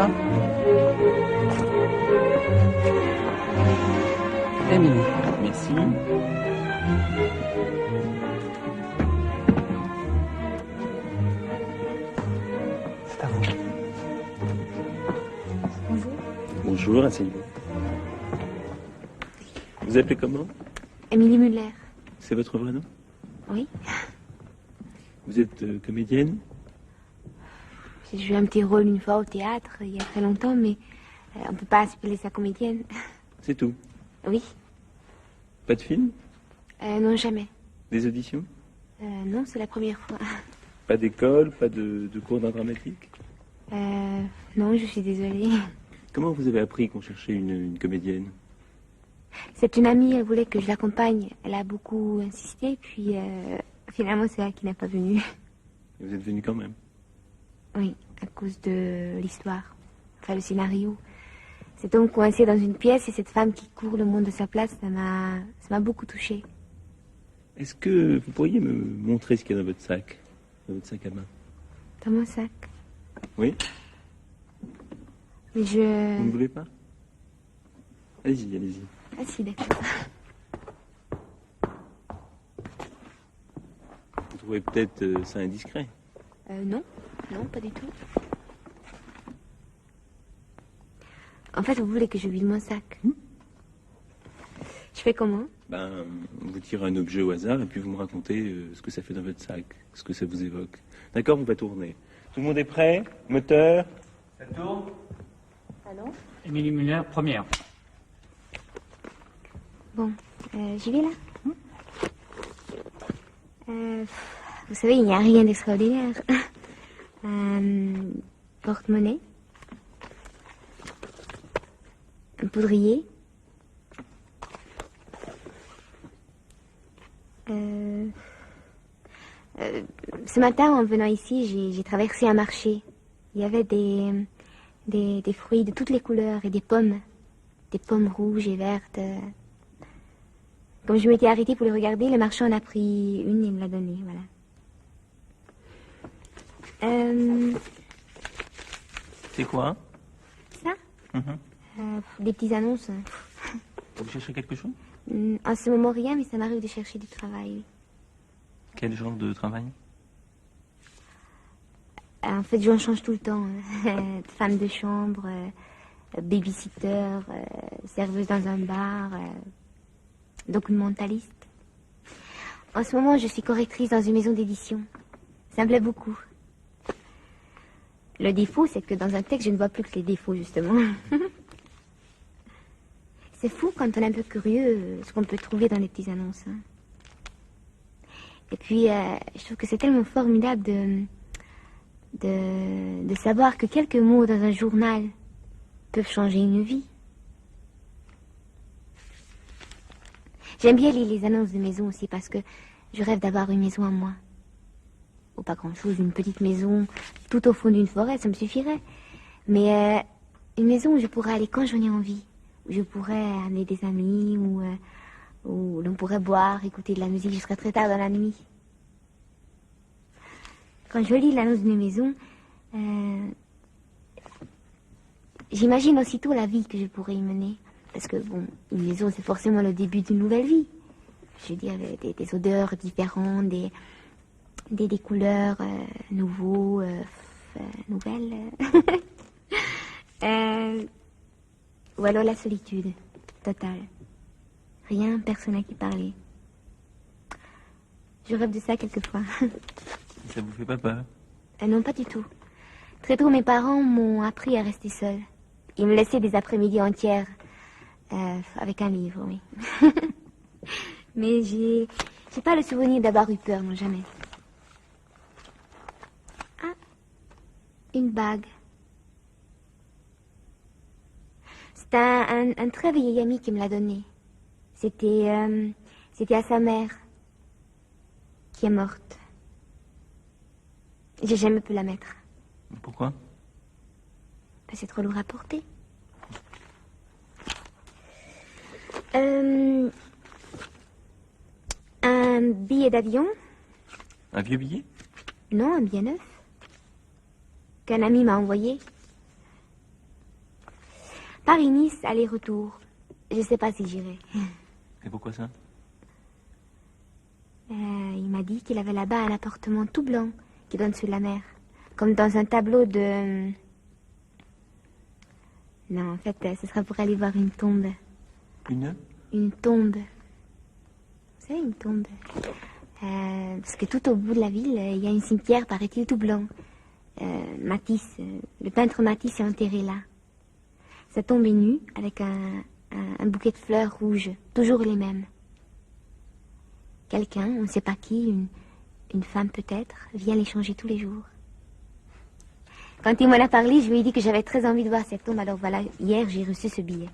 Sandra. Émilie. Merci. C'est à vous. Bonjour. Bonjour, asseyez-vous. Vous appelez comment? Émilie Muller. C'est votre vrai nom? Oui. Vous êtes comédienne? J'ai joué un petit rôle une fois au théâtre, il y a très longtemps, mais on ne peut pas appeler ça comédienne. C'est tout? Oui. Pas de film? Non, jamais. Des auditions? Non, c'est la première fois. Pas d'école? Pas de cours d'art dramatique? Non, je suis désolée. Comment vous avez appris qu'on cherchait une comédienne? C'est une amie, elle voulait que je l'accompagne. Elle a beaucoup insisté, puis finalement c'est elle qui n'a pas venu. Et vous êtes venu quand même? Oui, à cause de l'histoire. Enfin, le scénario. Cet homme coincé dans une pièce et cette femme qui court le monde de sa place, ça m'a beaucoup touchée. Est-ce que vous pourriez me montrer ce qu'il y a dans votre sac à main? Dans mon sac. Oui? Mais Vous ne voulez pas? Allez-y, allez-y. Ah si, d'accord. Vous trouvez peut-être ça indiscret? Non, non, pas du tout. En fait, vous voulez que je vide mon sac? Je fais comment? Ben, vous tirez un objet au hasard et puis vous me racontez ce que ça fait dans votre sac, ce que ça vous évoque. D'accord, on va tourner. Tout le monde est prêt? Moteur? Ça tourne. Allô? Émilie Muller, première. Bon, j'y vais là. Vous savez, il n'y a rien d'extraordinaire. Porte-monnaie. Un poudrier. Ce matin, en venant ici, j'ai traversé un marché. Il y avait des fruits de toutes les couleurs et des pommes. Des pommes rouges et vertes. Comme je m'étais arrêtée pour les regarder, le marchand en a pris une et me l'a donnée, voilà. C'est quoi? Ça? Des petites annonces. Vous cherchez quelque chose? En ce moment, rien, mais ça m'arrive de chercher du travail, oui. Quel genre de travail? En fait, j'en change tout le temps. Femme de chambre, babysitter, serveuse dans un bar, documentaliste. En ce moment, je suis correctrice dans une maison d'édition. Ça me plaît beaucoup. Le défaut, c'est que dans un texte, je ne vois plus que les défauts, justement. C'est fou quand on est un peu curieux ce qu'on peut trouver dans les petites annonces. Hein. Et puis, je trouve que c'est tellement formidable de savoir que quelques mots dans un journal peuvent changer une vie. J'aime bien lire les annonces de maison aussi parce que je rêve d'avoir une maison à moi. Ou pas grand-chose, une petite maison tout au fond d'une forêt, ça me suffirait. Mais une maison où je pourrais aller quand j'en ai envie. Où je pourrais amener des amis, où l'on pourrait boire, écouter de la musique jusqu'à très tard dans la nuit. Quand je lis l'annonce d'une maison, j'imagine aussitôt la vie que je pourrais y mener. Parce que, bon, une maison, c'est forcément le début d'une nouvelle vie. Je veux dire, avec des odeurs différentes, des couleurs nouvelles. Ou alors la solitude totale. Rien, personne à qui parler. Je rêve de ça quelquefois. Ça vous fait pas peur? Non, pas du tout. Très tôt, mes parents m'ont appris à rester seule. Ils me laissaient des après-midi entières avec un livre, oui. Mais j'ai pas le souvenir d'avoir eu peur, non, jamais. Ah, une bague. C'est un très vieil ami qui me l'a donnée. C'était à sa mère, qui est morte. J'ai jamais pu la mettre. Pourquoi? C'est trop lourd à porter. Un billet d'avion. Un vieux billet? Non, un billet neuf. Qu'un ami m'a envoyé. Paris-Nice, aller-retour. Je sais pas si j'irai. Et pourquoi ça? Il m'a dit qu'il avait là-bas un appartement tout blanc qui donne sur la mer. Comme dans un tableau de... Non, en fait, ce serait pour aller voir une tombe. Une tombe. Vous savez, une tombe. Parce que tout au bout de la ville, il y a un cimetière, paraît-il, tout blanc. Matisse, le peintre Matisse est enterré là. Sa tombe est nue, avec un bouquet de fleurs rouges, toujours les mêmes. Quelqu'un, on ne sait pas qui, une femme peut-être, vient les changer tous les jours. Quand il m'en a parlé, je lui ai dit que j'avais très envie de voir cette tombe, alors voilà, hier j'ai reçu ce billet.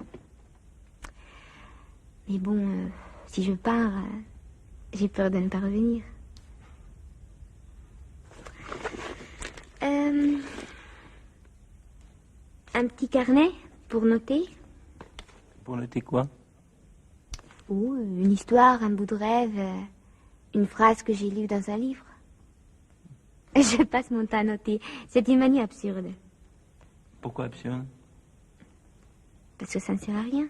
Mais bon, si je pars, j'ai peur de ne pas revenir. Un petit carnet pour noter. Pour noter quoi? Ou une histoire, un bout de rêve, une phrase que j'ai lue dans un livre. Je passe mon temps à noter. C'est une manie absurde. Pourquoi absurde? Parce que ça ne sert à rien.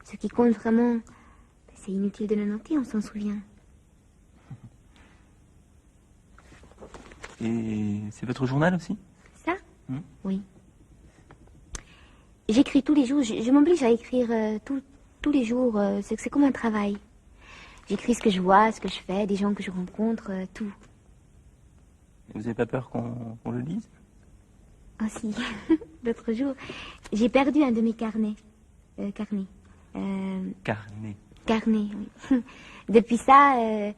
Ce qui compte vraiment, c'est inutile de le noter, on s'en souvient. Et c'est votre journal aussi? Ça? Oui. J'écris tous les jours, je m'oblige à écrire tous les jours, c'est comme un travail. J'écris ce que je vois, ce que je fais, des gens que je rencontre, tout. Et vous n'avez pas peur qu'on le lise? Ah si, l'autre jour, j'ai perdu un de mes carnets. Carnet, oui. Depuis ça,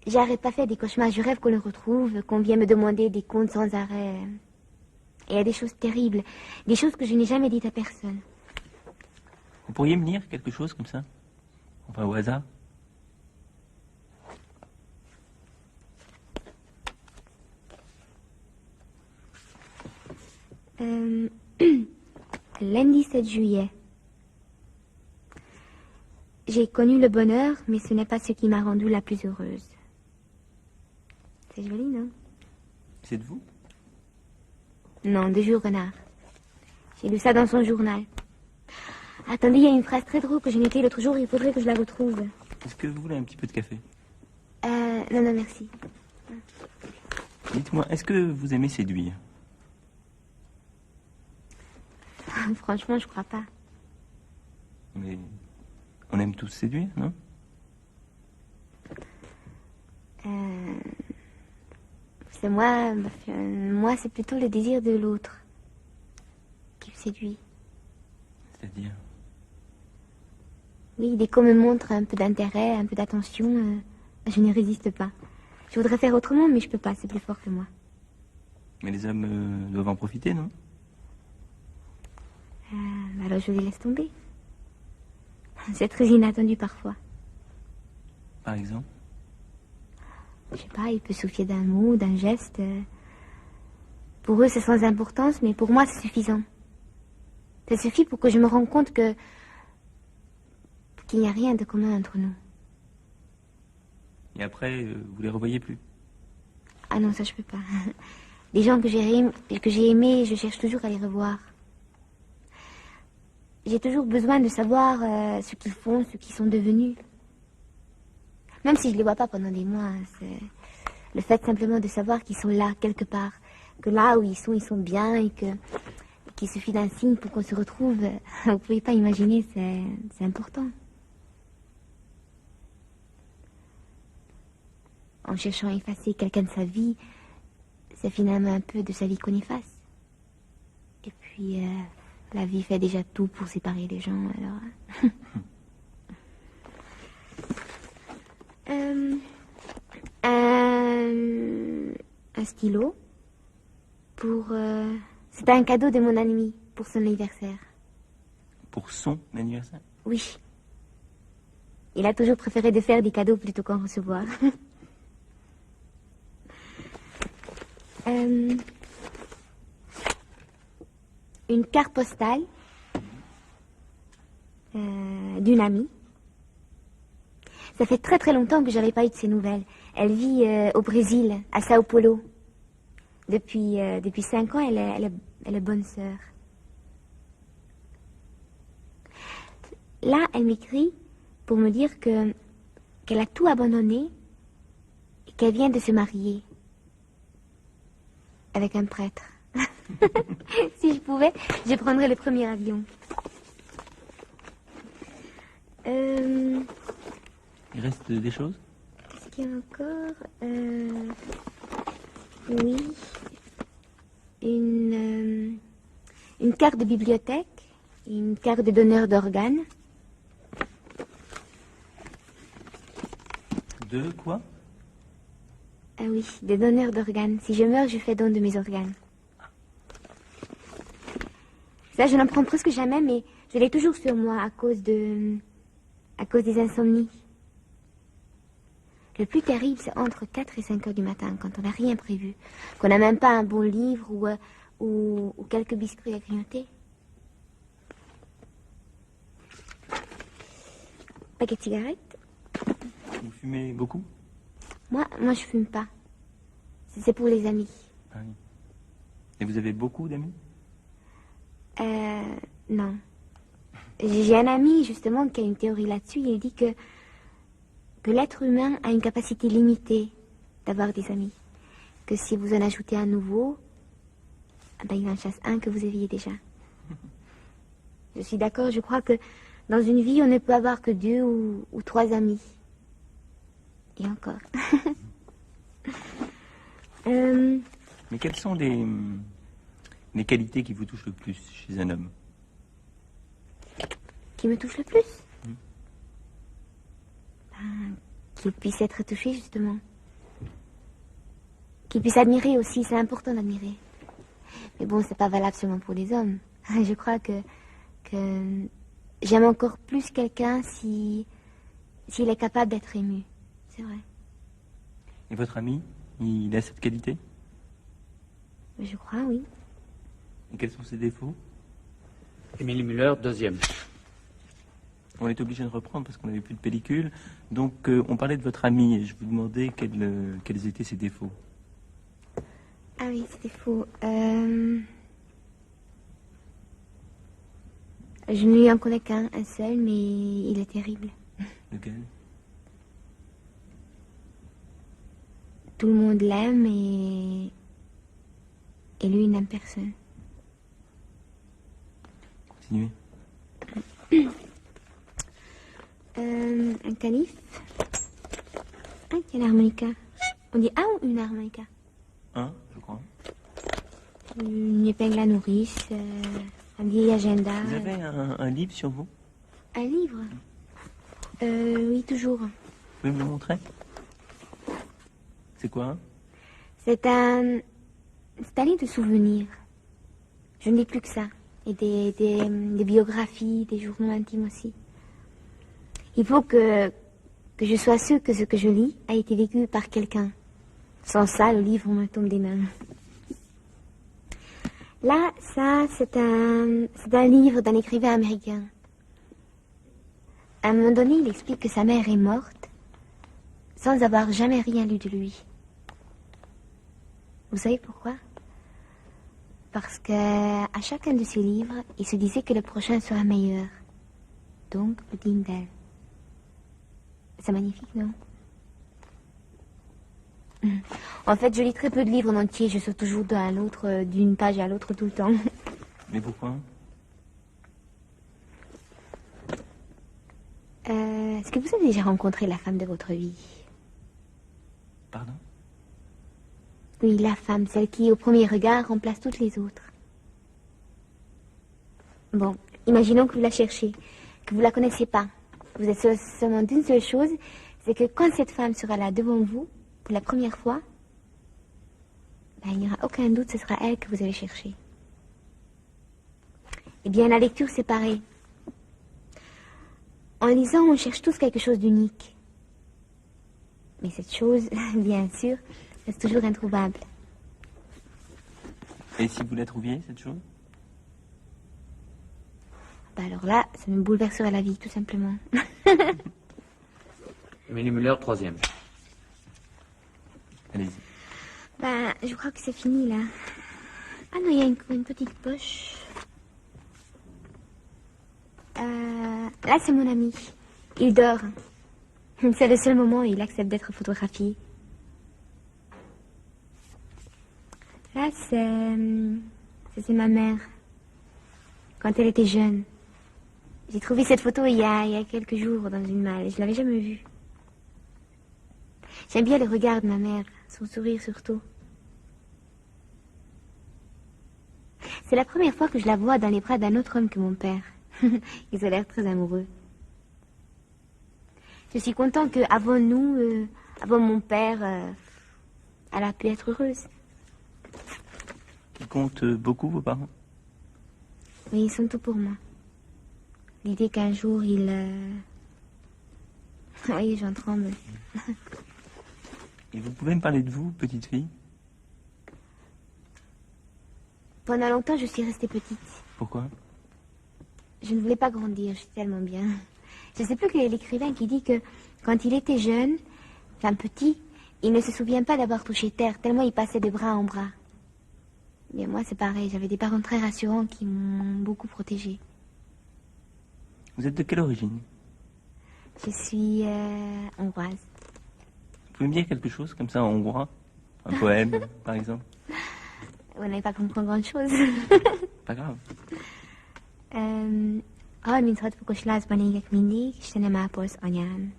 j'arrête pas de faire des cauchemars. Je rêve qu'on le retrouve, qu'on vient me demander des comptes sans arrêt. Et il y a des choses terribles, des choses que je n'ai jamais dites à personne. Vous pourriez me lire quelque chose comme ça? Enfin, au hasard? Lundi 7 juillet. J'ai connu le bonheur, mais ce n'est pas ce qui m'a rendue la plus heureuse. C'est joli, non? C'est de vous? Non, de Jules Renard. J'ai lu ça dans son journal. Attendez, il y a une phrase très drôle que j'ai notée l'autre jour, il faudrait que je la retrouve. Est-ce que vous voulez un petit peu de café? Non, merci. Dites-moi, est-ce que vous aimez séduire? Franchement, je crois pas. Mais on aime tous séduire, non? C'est moi, c'est plutôt le désir de l'autre qui me séduit. C'est-à-dire? Oui, dès qu'on me montre un peu d'intérêt, un peu d'attention, je n'y résiste pas. Je voudrais faire autrement, mais je peux pas, c'est plus fort que moi. Mais les hommes doivent en profiter, non? Alors je les laisse tomber. C'est très inattendu parfois. Par exemple? Je sais pas, il peut souffler d'un mot, d'un geste. Pour eux, c'est sans importance, mais pour moi, c'est suffisant. Ça suffit pour que je me rende compte qu'il n'y a rien de commun entre nous. Et après, vous les revoyez plus? Ah non, ça je peux pas. Les gens que j'ai aimés, je cherche toujours à les revoir. J'ai toujours besoin de savoir ce qu'ils font, ce qu'ils sont devenus. Même si je les vois pas pendant des mois, c'est le fait simplement de savoir qu'ils sont là, quelque part. Que là où ils sont bien et qu'il suffit d'un signe pour qu'on se retrouve. Vous pouvez pas imaginer, c'est important. En cherchant à effacer quelqu'un de sa vie, c'est finalement un peu de sa vie qu'on efface. Et puis, la vie fait déjà tout pour séparer les gens, alors... un stylo pour... C'était un cadeau de mon ami pour son anniversaire. Pour son anniversaire? Oui. Il a toujours préféré de faire des cadeaux plutôt qu'en recevoir. Une carte postale d'une amie. Ça fait très très longtemps que j'avais pas eu de ses nouvelles. Elle vit au Brésil, à Sao Paulo. Depuis 5 ans, elle est bonne sœur. là, elle m'écrit pour me dire qu'elle a tout abandonné et qu'elle vient de se marier avec un prêtre. Si je pouvais, je prendrais le premier avion. Il reste des choses? Qu'est-ce qu'il y a encore Oui. Une carte de bibliothèque, une carte de donneur d'organes. De quoi? Ah oui, de donneur d'organes. Si je meurs, je fais don de mes organes. Ça, je n'en prends presque jamais, mais je l'ai toujours sur moi à cause des insomnies. Le plus terrible, c'est entre 4 et 5 heures du matin, quand on n'a rien prévu, qu'on n'a même pas un bon livre ou quelques biscuits à grignoter. Paquet de cigarettes. Vous fumez beaucoup? Moi, je fume pas. C'est pour les amis. Ah oui. Et vous avez beaucoup d'amis? Non. J'ai un ami, justement, qui a une théorie là-dessus. Il dit que l'être humain a une capacité limitée d'avoir des amis. Que si vous en ajoutez un nouveau, il en chasse un que vous aviez déjà. Je suis d'accord, je crois que dans une vie, on ne peut avoir que 2 ou 3 amis. Et encore. Mais quelles sont les qualités qui vous touchent le plus chez un homme? Qui me touche le plus qu'il puisse être touché, justement. Qu'il puisse admirer aussi, c'est important d'admirer. Mais bon, c'est pas valable seulement pour les hommes. Je crois que j'aime encore plus quelqu'un s'il est capable d'être ému. C'est vrai. Et votre ami, il a cette qualité? Je crois, oui. Et quels sont ses défauts? Émilie Muller, deuxième. On est obligé de reprendre parce qu'on n'avait plus de pellicule. Donc, on parlait de votre ami et je vous demandais quels étaient ses défauts. Ah oui, ses défauts. Je ne lui en connais qu'un, un seul, mais il est terrible. Lequel? Tout le monde l'aime et lui, il n'aime personne. Continuez. Un calife. Ah, quelle harmonica. On dit un ou une harmonica? Un, je crois. Une épingle à nourrice, un vieil agenda. Vous avez un livre sur vous? Un livre? Oui, toujours. Vous pouvez me le montrer? C'est quoi? C'est un livre de souvenirs. Je ne lis plus que ça. Et des biographies, des journaux intimes aussi. Il faut que je sois sûre que ce que je lis a été vécu par quelqu'un. Sans ça, le livre me tombe des mains. Là, ça, c'est un livre d'un écrivain américain. À un moment donné, il explique que sa mère est morte sans avoir jamais rien lu de lui. Vous savez pourquoi? Parce qu'à chacun de ses livres, il se disait que le prochain sera meilleur. Donc, le digne d'elle. C'est magnifique, non? En fait, je lis très peu de livres en entier. Je saute toujours d'un à l'autre, d'une page à l'autre tout le temps. Mais pourquoi? Est-ce que vous avez déjà rencontré la femme de votre vie? Pardon? Oui, la femme, celle qui, au premier regard, remplace toutes les autres. Bon, imaginons que vous la cherchez, que vous la connaissez pas. Vous êtes seulement d'une seule chose, c'est que quand cette femme sera là devant vous, pour la première fois, il n'y aura aucun doute, ce sera elle que vous avez cherchée. Eh bien, la lecture, c'est pareil. En lisant, on cherche tous quelque chose d'unique. Mais cette chose, bien sûr, reste toujours introuvable. Et si vous la trouviez, cette chose? Alors là, ça me bouleverserait la vie, tout simplement. Émilie Muller, troisième. Allez-y. Je crois que c'est fini, là. Ah non, il y a une petite poche. Là, c'est mon ami. Il dort. C'est le seul moment où il accepte d'être photographié. Là, c'est ma mère. Quand elle était jeune. J'ai trouvé cette photo il y a quelques jours dans une malle. Je l'avais jamais vue. J'aime bien le regard de ma mère. Son sourire surtout. C'est la première fois que je la vois dans les bras d'un autre homme que mon père. Ils ont l'air très amoureux. Je suis content que avant nous, avant mon père, elle a pu être heureuse. Ils comptent beaucoup, vos parents? Oui, ils sont tout pour moi. L'idée qu'un jour ils... Oui, j'en tremble. Et vous pouvez me parler de vous, petite fille? Pendant longtemps, je suis restée petite. Pourquoi? Je ne voulais pas grandir, je suis tellement bien. Je ne sais plus quel est l'écrivain qui dit que quand il était jeune, enfin petit, il ne se souvient pas d'avoir touché terre, tellement il passait de bras en bras. Mais moi, c'est pareil, j'avais des parents très rassurants qui m'ont beaucoup protégée. Vous êtes de quelle origine? Je suis hongroise. Vous pouvez me dire quelque chose comme ça en hongrois? Un poème, par exemple? Vous n'avez pas compris grand-chose. Pas grave. Mint lázban égek mindig, Istenem ápolsz anyám.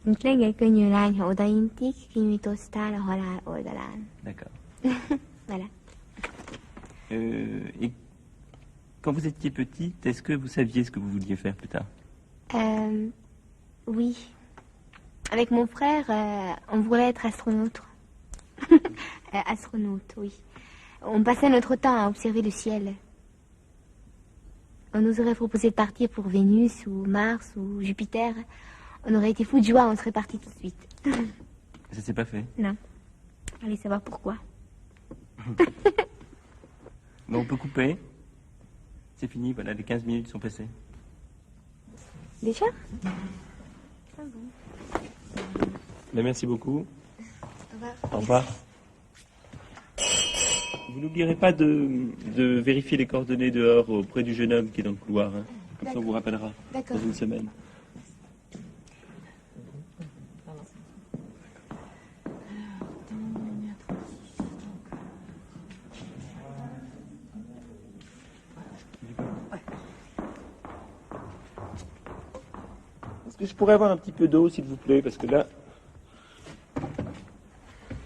Mint lengyel-könnyű lány, ha odaintik, kinyújtoztál a halál oldalán. D'accord. Voilà. Et quand vous étiez petite, est-ce que vous saviez ce que vous vouliez faire plus tard? Oui. Avec mon frère, on voulait être astronaute. Astronaute, oui. On passait notre temps à observer le ciel. On nous aurait proposé de partir pour Vénus ou Mars ou Jupiter. On aurait été fous de joie, on serait partis tout de suite. Ça s'est pas fait? Non. Allez savoir pourquoi. Mais on peut couper. C'est fini, voilà, les 15 minutes sont passées. Déjà? Ben, merci beaucoup. Au revoir. Au revoir. Vous n'oublierez pas de vérifier les coordonnées dehors auprès du jeune homme qui est dans le couloir. Hein. Comme ça, on vous rappellera D'accord. dans une semaine. Est-ce que je pourrais avoir un petit peu d'eau, s'il vous plaît? Parce que là...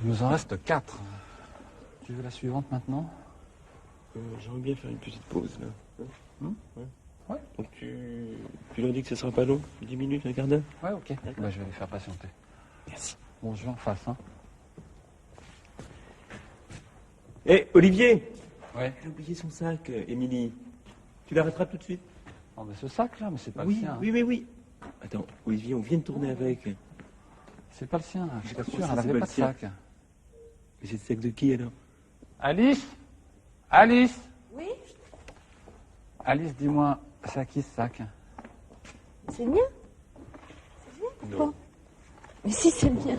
Il nous en reste 4. Tu veux la suivante maintenant? J'aimerais bien faire une petite pause, là. Ouais. Ouais. Donc tu leur dis que ce sera pas long? 10 minutes, un quart d'heure? Ouais, ok. Bah, je vais les faire patienter. Merci. Bon, je vais en face, hein. Hé, Olivier! Ouais. Elle a oublié son sac, Émilie. Tu la rattrapes tout de suite? Oh, mais ce sac-là, mais c'est pas Oui, le sien. hein. oui. Attends, Olivier, on vient de tourner avec. C'est pas le sien, je Comment t'assure, ça, elle c'est avait pas pas le de sien sac. Mais c'est le sac de qui, alors? Alice? Alice? Oui, Alice, dis-moi, c'est à qui ce sac? c'est le mien. Non. Mais si, c'est le mien.